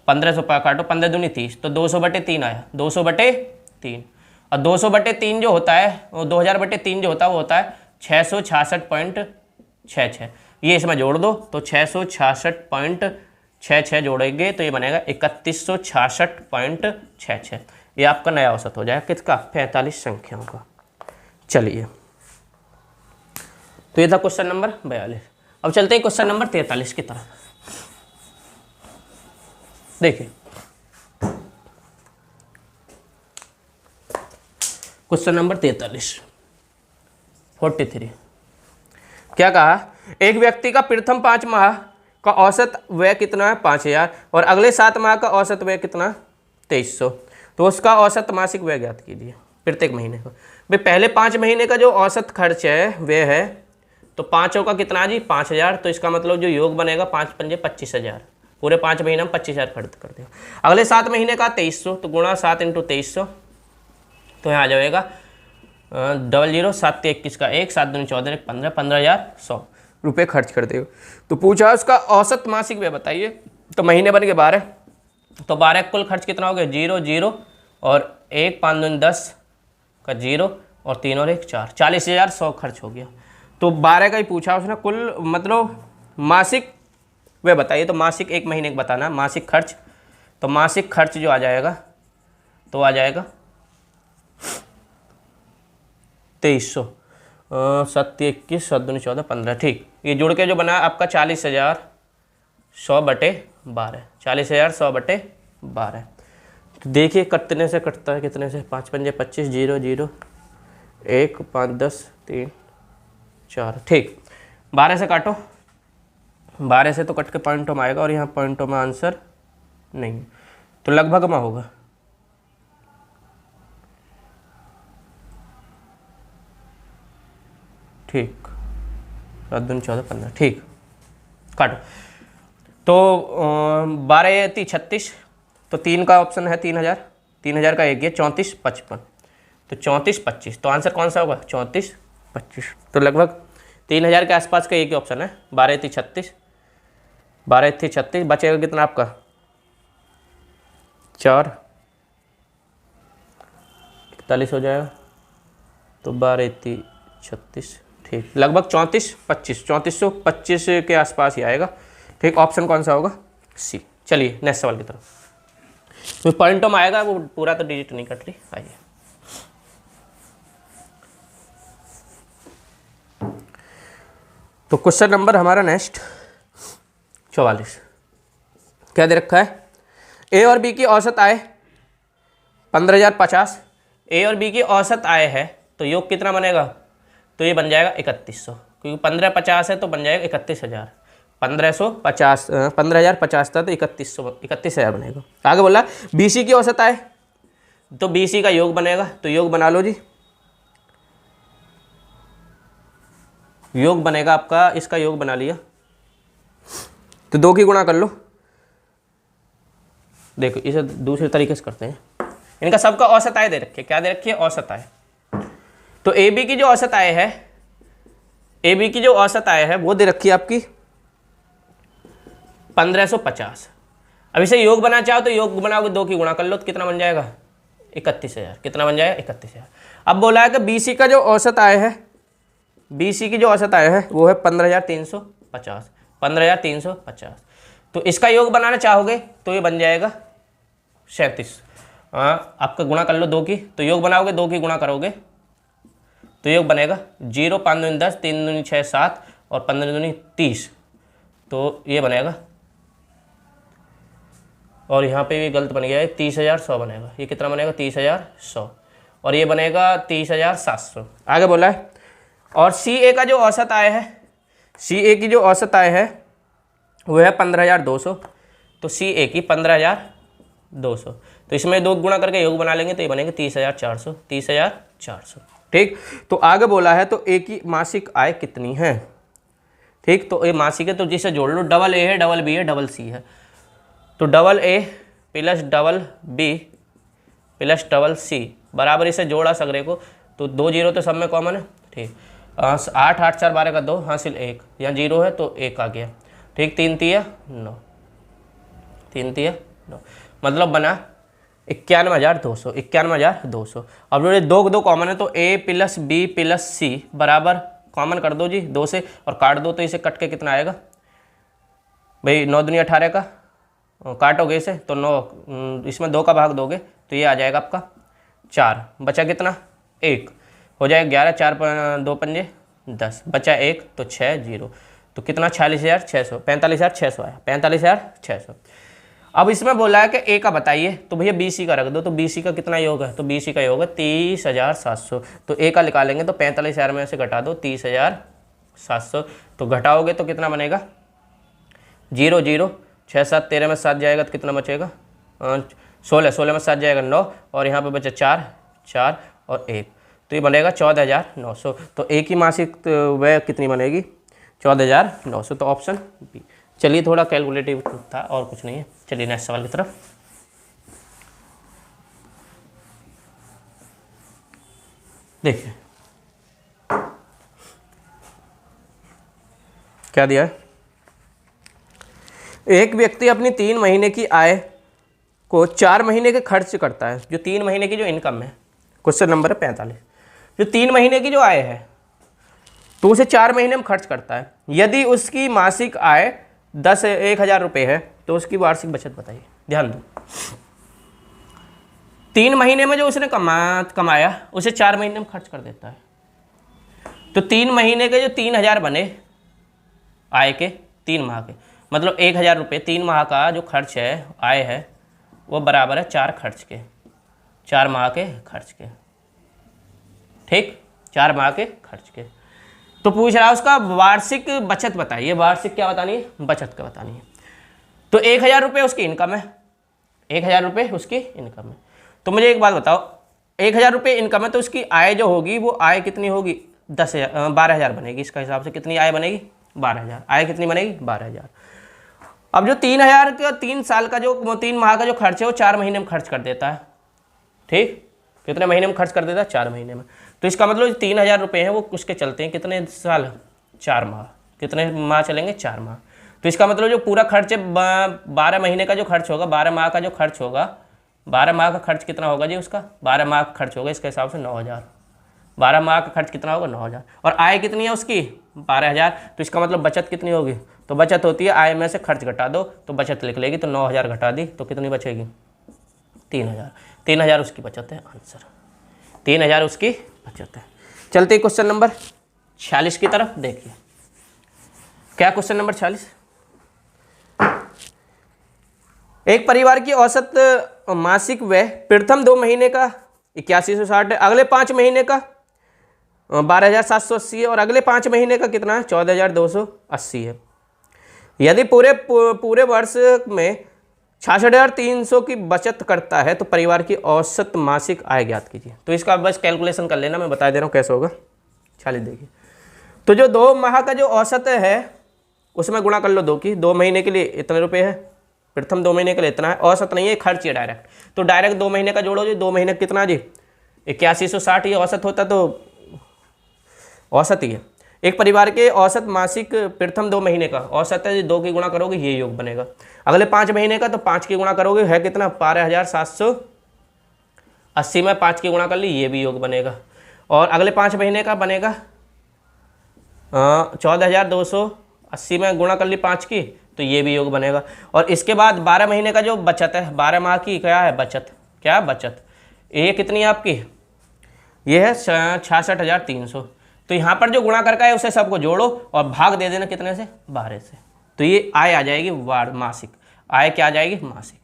1500 काटो, 15 दूनी 30, तो 200/3 आया। 200/3, और 200/3 जो होता है वो 2000/3 जो होता है वो होता है 666.66। ये इसमें जोड़ दो तो 666.66 जोड़ेंगे तो ये बनेगा 3166.66। ये आपका नया औसत हो जाएगा किसका? 45 संख्याओं का। चलिए, तो ये था क्वेश्चन नंबर 42। अब चलते हैं क्वेश्चन नंबर 43 की तरफ। देखिए क्वेश्चन नंबर 43, 43 क्या कहा? एक व्यक्ति का प्रथम 5 माह का औसत व्यय कितना है? 5000, और अगले 7 माह का औसत व्यय कितना? 2300। तो उसका औसत मासिक व्यय ज्ञात कीजिए प्रत्येक महीने का। भाई पहले 5 महीने का जो औसत खर्च है व्यय है, तो 5 का कितना जी? 5000। तो इसका मतलब जो योग बनेगा 5 पंजे 25,000, पूरे 5 महीने में 25,000 खर्च कर दिया। अगले 7 महीने का 2300, तो गुणा 7 × 2300, तो यहाँ आ जाएगा 00, 7 × 21 का 1, 7 दूनी 14, 15, 15,100 रुपये खर्च कर देगा। तो पूछा उसका औसत मासिक व्यय बताइए। तो महीने बन गए 12, तो 12 कुल खर्च कितना हो गया? 0 0 और 1, 5 दूनी 10 का 0 और 3 और 1 4, 40,100 खर्च हो गया। तो 12 का ही पूछा उसने, कुल मतलब मासिक व्यय बताइए। तो मासिक एक महीने का बताना, मासिक खर्च। तो मासिक खर्च जो आ जाएगा तो आ जाएगा 2300, 7 21 7 दूनी 14 15, ठीक। ये जुड़ के जो बना आपका 40,100/12, 40,100/12। तो देखिए कितने से कटता है, कितने से, 5 पंजे 25, 0 0 1 5 10 3 4, ठीक। 12 से काटो, 12 से तो कट के पॉइंटों में आएगा और यहाँ पॉइंटों में आंसर नहीं, तो लगभग में होगा। ठीक, 7 दूनी 14 15, ठीक। काटो। तो 12 3 36, तो 3 का ऑप्शन है 3000, 3000 का एक ये 34 55, तो 34 25, तो आंसर कौन सा होगा 34 25। तो लगभग 3000 के आसपास का एक ही ऑप्शन है। 12 3 36, 12 3 36, बचेगा कितना आपका 4, 41 हो जाएगा, तो 12 3 36, ठीक। लगभग 34 25, 3425 के आसपास ही आएगा, ठीक। ऑप्शन कौन सा होगा सी। चलिए नेक्स्ट सवाल की तरफ। तो पॉइंटों में आएगा, वो पूरा तो डिजिट नहीं कट रही। आइए, तो क्वेश्चन नंबर हमारा नेक्स्ट 44, क्या दे रखा है, ए और बी की औसत आय 15,050, ए और बी की औसत आय है, तो योग कितना बनेगा, तो ये बन जाएगा 3100, क्योंकि 1550 है तो बन जाएगा 31,000, 15,050 था तो 31,000 बनेगा। आगे बोला बीसी की औसत आय, तो बीसी का योग बनेगा, तो योग बना लो जी। योग बनेगा आपका, इसका योग बना लिया, तो 2 की गुणा कर लो। देखो इसे दूसरे तरीके से करते हैं, इनका सबका औसत आय दे रखी है, क्या दे रखी है औसत आय। तो ए बी की जो औसत आय है, ए बी की जो औसत आय है वो दे रखी है आपकी 1550। अब इसे योग बना चाहो तो योग बनाओगे, 2 की गुणा कर लो तो कितना बन जाएगा 31,000, कितना बन जाएगा 31,000। अब बोला है कि बीसी का जो औसत आय है, बीसी की जो औसत आय है वो है 15,350, 15,350। तो इसका योग बनाना चाहोगे तो ये बन जाएगा 37। आपका गुणा कर लो 2 की, तो योग बनाओगे 2 की गुणा करोगे तो योग बनेगा 0 5 दूनी 10, 3 दूनी 6 7 और 15 दूनी 30, तो ये बनेगा, और यहाँ पे भी गलत बन गया है, 30,100 बनेगा। ये कितना बनेगा 30,100, और ये बनेगा 30,700। आगे बोला है, और सी ए का जो औसत आय है, सी ए की जो औसत आय है वो है 15,200, तो सी ए की 15,200, तो इसमें 2 गुणा करके योग बना लेंगे तो ये बनेंगे 30,400, 30,400, ठीक। तो आगे बोला है तो ए की मासिक आय कितनी है, ठीक। तो ये मासिक है तो जिसे जोड़ लो, डबल ए है, डबल बी है, डबल सी है, तो double A plus double B plus double C बराबर इसे जोड़ा सगरे को, तो 2 0 तो सब में कॉमन है, ठीक। 8 8 4 12 का 2 हासिल 1, यहाँ 0 है तो 1 आ गया, ठीक। 3 3 9, 3 3 9, मतलब बना 91,200, 91,200। अब जो 2 कॉमन है तो ए प्लस बी प्लस सी बराबर कॉमन कर दो जी 2 से, और काट दो तो इसे कट के कितना आएगा भाई, 9 दूनी 18 का, काटोगे इसे तो 9, इसमें 2 का भाग दोगे तो ये आ जाएगा आपका 4, बचा कितना 1, हो जाएगा 11, 4 2 पंजे 10, बचा 1 तो 6 0, तो कितना 46,600, 45,600 आया, 45,600। अब इसमें बोला है कि ए का बताइए, तो भैया बी सी का रख दो, तो बी सी का कितना योग है, तो बी सी का योग है 30,700, तो ए का निकालेंगे तो 45,000 में से घटा दो 30,700, तो घटाओगे तो कितना बनेगा 0 0, 6 7 13 में 7 जाएगा तो कितना बचेगा 16, 16 में 7 जाएगा 9, और यहाँ पे बचे 4 4 और 1, तो ये बनेगा 14,900। तो ए की मासिक व्यय कितनी बनेगी 14,900, तो ऑप्शन बी। चलिए थोड़ा कैलकुलेटिव था और कुछ नहीं है। चलिए नेक्स्ट सवाल की तरफ। देखिए क्या दिया है, एक व्यक्ति अपनी 3 महीने की आय को 4 महीने के खर्च करता है, जो 3 महीने की जो इनकम है, क्वेश्चन नंबर है 45, जो 3 महीने की जो आय है तो उसे 4 महीने में खर्च करता है। यदि उसकी मासिक आय 1,000 रुपये है तो उसकी वार्षिक बचत बताइए। ध्यान दो, 3 महीने में जो उसने कमाया उसे 4 महीने में खर्च कर देता है, तो 3 महीने के जो 3,000 बने आय के 3 माह के, मतलब 1,000 रुपये 3 माह का जो खर्च है आय है वो बराबर है 4 खर्च के, 4 माह के खर्च के। ठीक, 4 माह के खर्च के। तो पूछ रहा है उसका वार्षिक बचत बताइए, वार्षिक क्या बतानी है, बचत का बतानी है। तो 1,000 रुपये उसकी इनकम है, 1,000 रुपये उसकी इनकम है। तो मुझे एक बात बताओ, 1,000 रुपये इनकम है तो उसकी आय जो होगी वो आय कितनी होगी, 12,000 बनेगी। इसका हिसाब से कितनी आय बनेगी, 12,000। आय कितनी बनेगी, 12,000। अब जो 3,000 का 3 साल का जो 3 माह का जो खर्च है वो 4 महीने में खर्च कर देता है। ठीक, कितने महीने में खर्च कर देता है, 4 महीने में। तो इसका मतलब 3,000 रुपये हैं वो उसके चलते हैं कितने साल, 4 माह। कितने माह चलेंगे, 4 माह। तो इसका मतलब जो पूरा खर्च है 12 महीने का जो खर्च होगा, 12 माह का जो खर्च होगा, 12 माह का खर्च कितना होगा जी उसका, 12 माह का खर्च होगा इसके हिसाब से 9,000। 12 माह का खर्च कितना होगा, 9,000। और आय कितनी है उसकी, 12,000। तो इसका मतलब बचत कितनी होगी, तो बचत होती है आय में से खर्च घटा दो तो बचत लिख लेगी। तो 9,000 घटा दी तो कितनी बचेगी, 3,000। 3,000 उसकी बचत है, आंसर 3,000 उसकी बचत है। चलते क्वेश्चन नंबर 46 की तरफ। देखिए क्या क्वेश्चन नंबर 46, एक परिवार की औसत मासिक व्यय प्रथम 2 महीने का 8160 है, अगले 5 महीने का 12,780 है और अगले 5 महीने का कितना है, 14,280 है। यदि पूरे वर्ष में 66,300 की बचत करता है तो परिवार की औसत मासिक आय ज्ञात कीजिए। तो इसका बस कैलकुलेशन कर लेना, मैं बता दे रहा हूँ कैसे होगा। 46 देखिए, तो जो 2 माह का जो औसत है उसमें गुणा कर लो 2 की। 2 महीने के लिए इतने रुपये है, प्रथम 2 महीने के लिए इतना है, औसत नहीं है, खर्च है डायरेक्ट। तो डायरेक्ट 2 महीने का जोड़ो जी, 2 महीने कितना जी, 8160 ये औसत होता तो औसत ही है। एक परिवार के औसत मासिक प्रथम 2 महीने का औसत है, 2 की गुणा करोगे ये योग बनेगा। अगले 5 महीने का तो 5 की गुणा करोगे है कितना, 12,780 में 5 की गुणा कर ली, ये भी योग बनेगा। और अगले 5 महीने का बनेगा 14,280 में गुणा कर ली 5 की, तो ये भी योग बनेगा। और इसके बाद 12 महीने का जो बचत है, 12 माह की क्या है बचत, क्या बचत, ये कितनी है आपकी, ये है 66,300। तो यहाँ पर जो गुणा करका है उसे सबको जोड़ो और भाग दे देना कितने से, 12 से। तो ये आय आ जाएगी मासिक, आय क्या आ जाएगी, मासिक।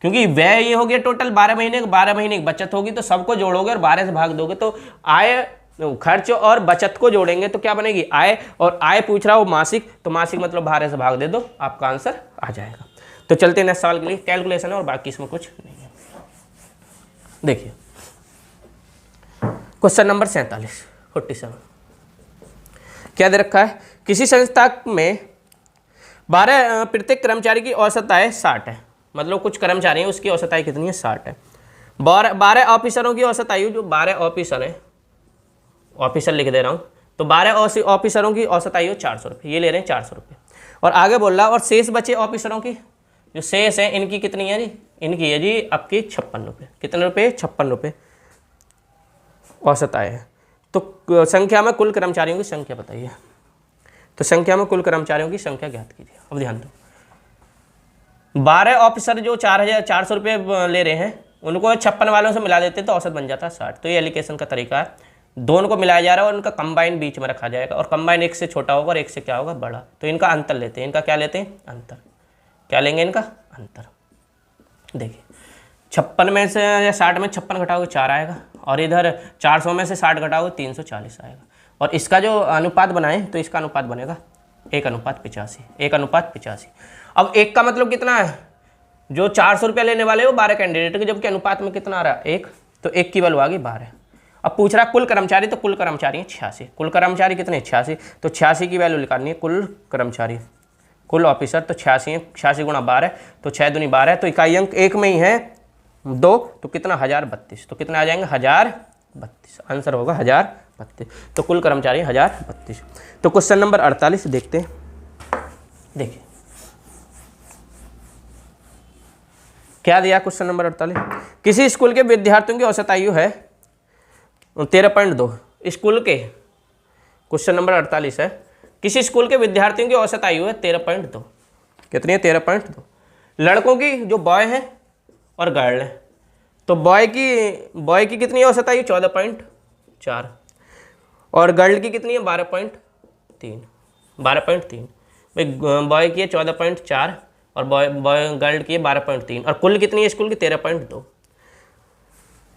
क्योंकि व्यय ये हो गया टोटल 12 महीने, 12 महीने की बचत होगी तो सबको जोड़ोगे और 12 से भाग दोगे तो आय, खर्च और बचत को जोड़ेंगे तो क्या बनेगी, आय। और आय पूछ रहा हो मासिक, तो मासिक मतलब 12 से भाग दे दो, आपका आंसर आ जाएगा। तो चलते हैं नेक्स्ट सवाल के लिए, कैलकुलेशन है और बाकी इसमें कुछ नहीं है। देखिए क्वेश्चन नंबर 47 क्या दे रखा है, किसी संस्था में 12 प्रत्येक कर्मचारी की औसत आय 60 है, मतलब कुछ कर्मचारी हैं उसकी औसत आय कितनी है, 60 है। 12 ऑफिसरों की औसत आयु, जो 12 ऑफिसर है, ऑफिसर लिख दे रहा हूँ, तो 12 ऑफिसरों की औसत आयु 400 रुपये, ये ले रहे हैं 400 रुपये। और आगे बोल रहा और शेष बचे ऑफिसरों की, जो शेष है इनकी कितनी है जी, इनकी है जी आपकी 56 रुपये। कितने रुपये, 56 रुपये औसत आय है। तो संख्या में कुल कर्मचारियों की संख्या बताइए। तो संख्या में कुल कर्मचारियों की संख्या ज्ञात कीजिए। अब ध्यान दो, 12 ऑफिसर जो 4,400 रुपये ले रहे हैं उनको 56 वालों से मिला देते तो औसत बन जाता है 60। तो ये एलिकेशन का तरीका है, दोनों को मिलाया जा रहा है और उनका कंबाइन बीच में रखा जाएगा और कंबाइन एक से छोटा होगा और एक से क्या होगा, बड़ा। तो इनका अंतर लेते हैं, इनका क्या लेते हैं, अंतर। क्या लेंगे, इनका अंतर। देखिए 56 में से या 60 में 56 घटाओगे 4 आएगा और इधर 400 में से 60 घटाओगे 340 आएगा। और इसका जो अनुपात बनाए तो इसका अनुपात बनेगा 1:85, 1:85। अब 1 का मतलब कितना है, जो 400 रुपया लेने वाले वो 12 कैंडिडेट के, जबकि अनुपात में कितना आ रहा है 1, तो 1 की वैल्यू आ गई 12। अब पूछ रहा है कुल कर्मचारी, तो कुल कर्मचारी है 86। कुल कर्मचारी कितने, 86। तो 86 की वैल्यू निकालनी है, कुल कर्मचारी, कुल ऑफिसर तो 86 है, 86 गुणा 12 तो 6 दूनी 12। तो इकाई अंक 1 में ही है 2, तो कितना 1032। तो कितना आ जाएंगे 1032, आंसर होगा 1032। तो कुल कर्मचारी 1032। तो क्वेश्चन नंबर 48 देखते हैं। देखिए क्या दिया क्वेश्चन नंबर 48, किसी स्कूल के विद्यार्थियों की औसत आयु है 13.2। स्कूल के, क्वेश्चन नंबर 48 है, किसी स्कूल के विद्यार्थियों की औसत आयु है 13.2। कितनी है, 13.2। लड़कों की जो बॉय है और गर्ल है, तो बॉय की कितनी औसत आयु 14.4। और गर्ल की कितनी है 12.3, 12.3। भाई बॉय की है 14.4 और बॉय गर्ल की है 12.3 और कुल कितनी है स्कूल की 13.2।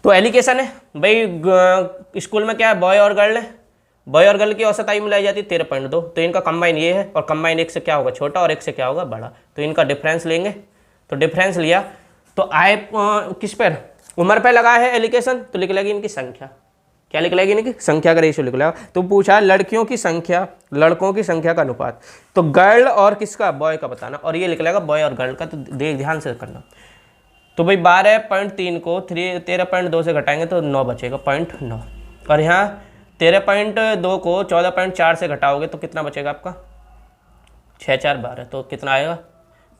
तो एलिकेशन है भाई स्कूल में क्या है बॉय और गर्ल है, बॉय और गर्ल की औसत आयु मिलाई जाती है 13.2, तो इनका कंबाइन ये है और कंबाइन एक से क्या होगा छोटा और एक से क्या होगा बड़ा, तो इनका डिफरेंस लेंगे। तो डिफरेंस लिया तो आय किस पर उम्र पे लगा है एलिकेशन, तो लिख लेगी इनकी संख्या, क्या लिख लेगी इनकी संख्या का रेशियो लिख लेगा। तो पूछा लड़कियों की संख्या लड़कों की संख्या का अनुपात, तो गर्ल और किसका बॉय का बताना और ये लिख लेगा बॉय और गर्ल का, तो देख ध्यान से करना। तो भाई 12.3 को 13.2 से घटाएंगे तो 9 बचेगा 0.9 और यहाँ 13.2 को 14.4 से घटाओगे तो कितना बचेगा आपका 6 4 12, तो कितना आएगा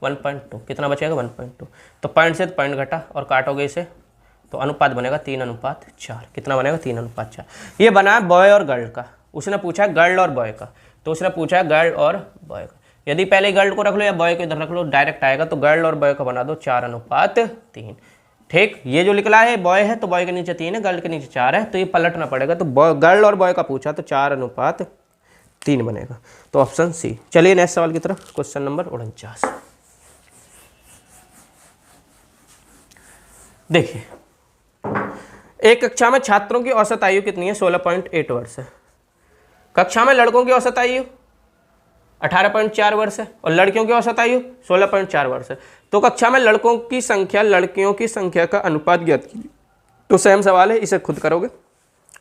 1.2, कितना बचेगा 1.2। तो पॉइंट से पॉइंट घटा और काटोगे इसे तो अनुपात बनेगा 3:4, कितना बनेगा 3:4। ये बना बॉय और गर्ल का, उसने पूछा गर्ल और बॉय का, तो उसने पूछा गर्ल और बॉय का। यदि पहले गर्ल को रख लो या बॉय को इधर रख लो डायरेक्ट आएगा, तो गर्ल और बॉय का बना दो 4:3। ठीक, ये जो निकला है बॉय है तो बॉय के नीचे 3 है, गर्ल के नीचे 4 है, तो ये पलटना पड़ेगा। तो गर्ल और बॉय का पूछा तो 4:3 बनेगा, तो ऑप्शन सी। चलिए नेक्स्ट सवाल की तरफ, क्वेश्चन नंबर 49। देखिए एक कक्षा में छात्रों की औसत आयु कितनी है 16.8 वर्ष है। कक्षा में लड़कों की औसत आयु 18.4 वर्ष है और लड़कियों की औसत आयु 16.4 वर्ष है। तो कक्षा में लड़कों की संख्या लड़कियों की संख्या का अनुपात ज्ञात कीजिए। तो सेम सवाल है, इसे खुद करोगे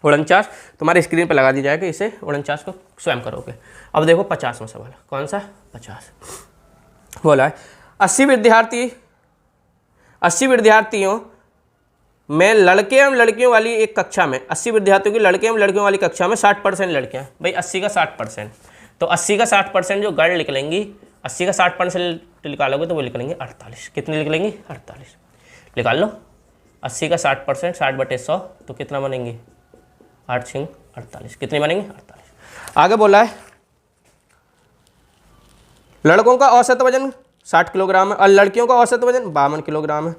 49 तुम्हारे स्क्रीन पर लगा दी जाएगा, इसे 49 को स्वयं करोगे। अब देखो 50वां सवाल, कौन सा 50 बोला है 80 विद्यार्थियों में लड़के एवं लड़कियों वाली एक कक्षा में 80 विद्यार्थियों की लड़के एवं लड़कियों वाली कक्षा में 60% लड़कियां हैं। भाई 80 का 60%, तो 80 का 60% जो गर्ल लिख लेंगी, 80 का 60% निकालोगे तो वो लिख लेंगे 48। कितने लिख लेंगे 48, निकाल लो 80 का 60%, 60/100 तो कितना बनेंगे 8 6 48, कितने बनेंगे 48। आगे बोला है लड़कों का औसत वजन 60 किलोग्राम है और लड़कियों का औसत वजन 52 किलोग्राम है।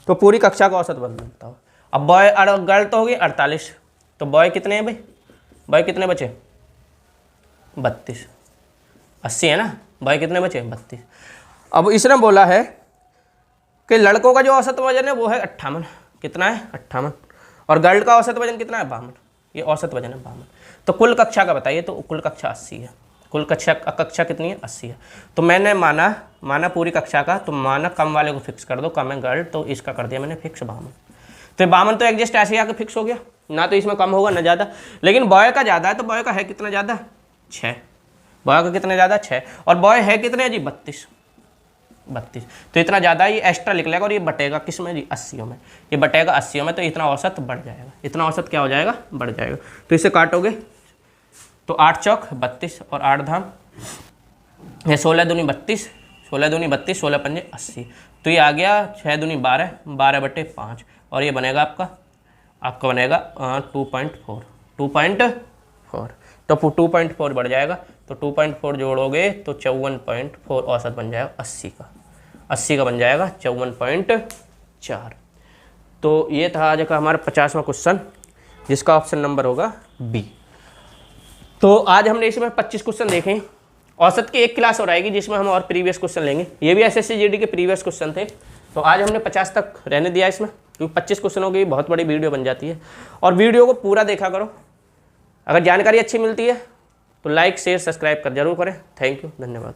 तो पूरी कक्षा का औसत वजन बताओ। अब बॉय और गर्ल तो होगी 48, तो बॉय कितने हैं भाई, बॉय कितने बचे 32, 80 है ना, बॉय कितने बचे 32। अब इसने बोला है कि लड़कों का जो औसत वजन है वो है 58, कितना है 58 और गर्ल का औसत वजन कितना है 52, ये औसत वजन है 52। तो कुल कक्षा का बताइए, तो कुल कक्षा 80 है, कुल कक्षा कितनी है 80 है। तो मैंने माना पूरी कक्षा का, तो माना कम वाले को फिक्स कर दो, कम है गर्ल तो इसका कर दिया मैंने फिक्स 52। तो 52 तो एडजस्ट ऐसे आके फिक्स हो गया ना, तो इसमें कम होगा ना ज़्यादा। लेकिन बॉय का ज़्यादा है, तो बॉय का है कितना ज़्यादा 6, बॉय का कितना ज़्यादा 6 और बॉय है कितने जी 32, तो इतना ज़्यादा ये एक्स्ट्रा लिख लेगा और ये बटेगा किस में जी 80 में, ये बटेगा 80 में, तो इतना औसत बढ़ जाएगा, इतना औसत क्या हो जाएगा बढ़ जाएगा। तो इसे काटोगे तो 8 चौक 32 और 8 धाम ये 16 दूनी 32, 16 दूनी 32, 16 पंजे 80, तो ये आ गया 6 दूनी 12, 12/5 और ये बनेगा आपका बनेगा 2.4, 2.4 तो 2.4 बढ़ जाएगा, तो 2.4 जोड़ोगे तो 54.4 औसत बन जाएगा 80 का बन जाएगा 54.4। तो ये था आज का हमारा 50वां क्वेश्चन, जिसका ऑप्शन नंबर होगा बी। तो आज हमने इसमें 25 क्वेश्चन देखे, औसत की एक क्लास और आएगी जिसमें हम और प्रीवियस क्वेश्चन लेंगे, ये भी एसएससी जीडी के प्रीवियस क्वेश्चन थे। तो आज हमने 50 तक रहने दिया इसमें, क्योंकि 25 क्वेश्चनों की बहुत बड़ी वीडियो बन जाती है। और वीडियो को पूरा देखा करो, अगर जानकारी अच्छी मिलती है तो लाइक शेयर सब्सक्राइब कर जरूर करें। थैंक यू, धन्यवाद।